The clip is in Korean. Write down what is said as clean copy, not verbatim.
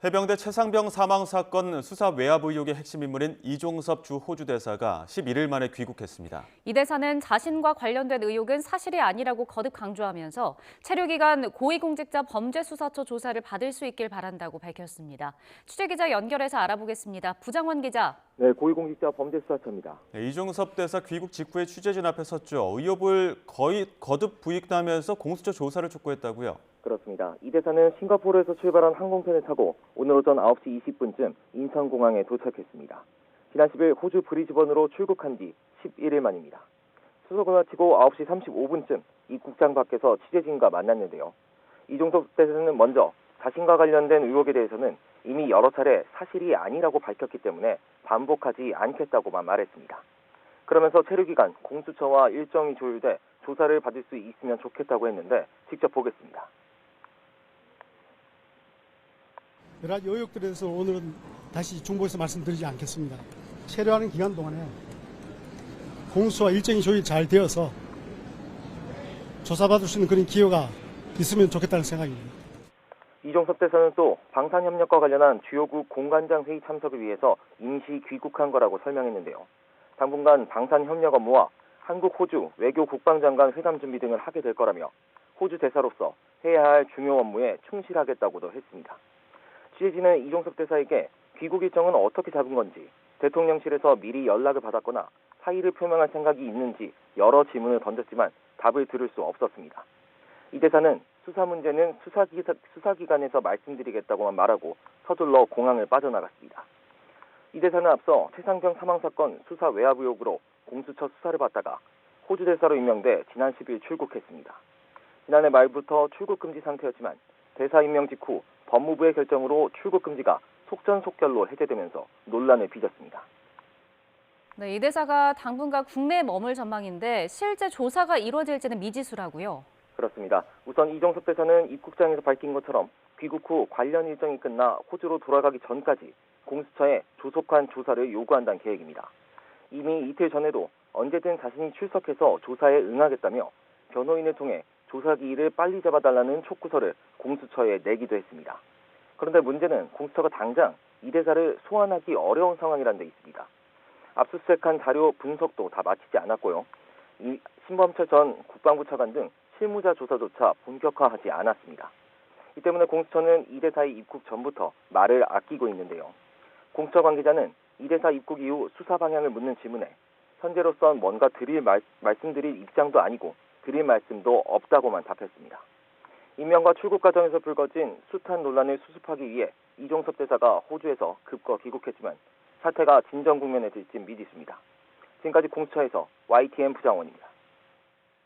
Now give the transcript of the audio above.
해병대 최상병 사망 사건 수사 외압 의혹의 핵심 인물인 이종섭 주 호주 대사가 11일 만에 귀국했습니다. 이 대사는 자신과 관련된 의혹은 사실이 아니라고 거듭 강조하면서 체류기간 고위공직자 범죄수사처 조사를 받을 수 있길 바란다고 밝혔습니다. 취재기자 연결해서 알아보겠습니다. 부장원 기자. 네, 고위공직자 범죄수사처입니다. 이종섭 대사 귀국 직후에 취재진 앞에 섰죠. 의혹을 거의 거듭 부인하면서 공수처 조사를 촉구했다고요. 그렇습니다. 이 대사는 싱가포르에서 출발한 항공편을 타고 오늘 오전 9시 20분쯤 인천공항에 도착했습니다. 지난 10일 호주 브리즈번으로 출국한 뒤 11일 만입니다. 수속을 마치고 9시 35분쯤 입국장 밖에서 취재진과 만났는데요. 이종섭 대사는 먼저 자신과 관련된 의혹에 대해서는 이미 여러 차례 사실이 아니라고 밝혔기 때문에 반복하지 않겠다고만 말했습니다. 그러면서 체류기간 공수처와 일정이 조율돼 조사를 받을 수 있으면 좋겠다고 했는데 직접 보겠습니다. 여러 가지 의혹들에 대해서 오늘은 다시 중복해서 말씀드리지 않겠습니다. 체류하는 기간 동안에 공수와 일정이 조율이 잘 되어서 조사받을 수 있는 그런 기회가 있으면 좋겠다는 생각입니다. 이종섭 대사는 또 방산협력과 관련한 주요국 공관장 회의 참석을 위해서 임시 귀국한 거라고 설명했는데요. 당분간 방산협력 업무와 한국, 호주 외교 국방장관 회담 준비 등을 하게 될 거라며 호주 대사로서 해야 할 중요 업무에 충실하겠다고도 했습니다. 취재진은 이종섭 대사에게 귀국 일정은 어떻게 잡은 건지, 대통령실에서 미리 연락을 받았거나 사의를 표명할 생각이 있는지 여러 질문을 던졌지만 답을 들을 수 없었습니다. 이 대사는 수사 문제는 수사기관에서 말씀드리겠다고만 말하고 서둘러 공항을 빠져나갔습니다. 이 대사는 앞서 최상병 사망 사건 수사 외압 의혹으로 공수처 수사를 받다가 호주 대사로 임명돼 지난 10일 출국했습니다. 지난해 말부터 출국 금지 상태였지만 대사 임명 직후 법무부의 결정으로 출국 금지가 속전속결로 해제되면서 논란을 빚었습니다. 네, 이 대사가 당분간 국내에 머물 전망인데 실제 조사가 이루어질지는 미지수라고요. 그렇습니다. 우선 이종섭 대사는 입국장에서 밝힌 것처럼 귀국 후 관련 일정이 끝나 호주로 돌아가기 전까지 공수처에 조속한 조사를 요구한다는 계획입니다. 이미 이틀 전에도 언제든 자신이 출석해서 조사에 응하겠다며 변호인을 통해 조사 기일을 빨리 잡아달라는 촉구서를 공수처에 내기도 했습니다. 그런데 문제는 공수처가 당장 이 대사를 소환하기 어려운 상황이라는 데 있습니다. 압수수색한 자료 분석도 다 마치지 않았고요. 이 신범철 전 국방부 차관 등 실무자 조사조차 본격화하지 않았습니다. 이 때문에 공수처는 이 대사의 입국 전부터 말을 아끼고 있는데요. 공수처 관계자는 이 대사 입국 이후 수사 방향을 묻는 질문에 현재로선 뭔가 말씀드릴 입장도 아니고 드릴 말씀도 없다고만 답했습니다. 임명과 출국 과정에서 불거진 숱한 논란을 수습하기 위해 이종섭 대사가 호주에서 급거 귀국했지만 사태가 진정 국면에 들진 미지수입니다. 지금까지 공수처에서 YTN 부장원입니다.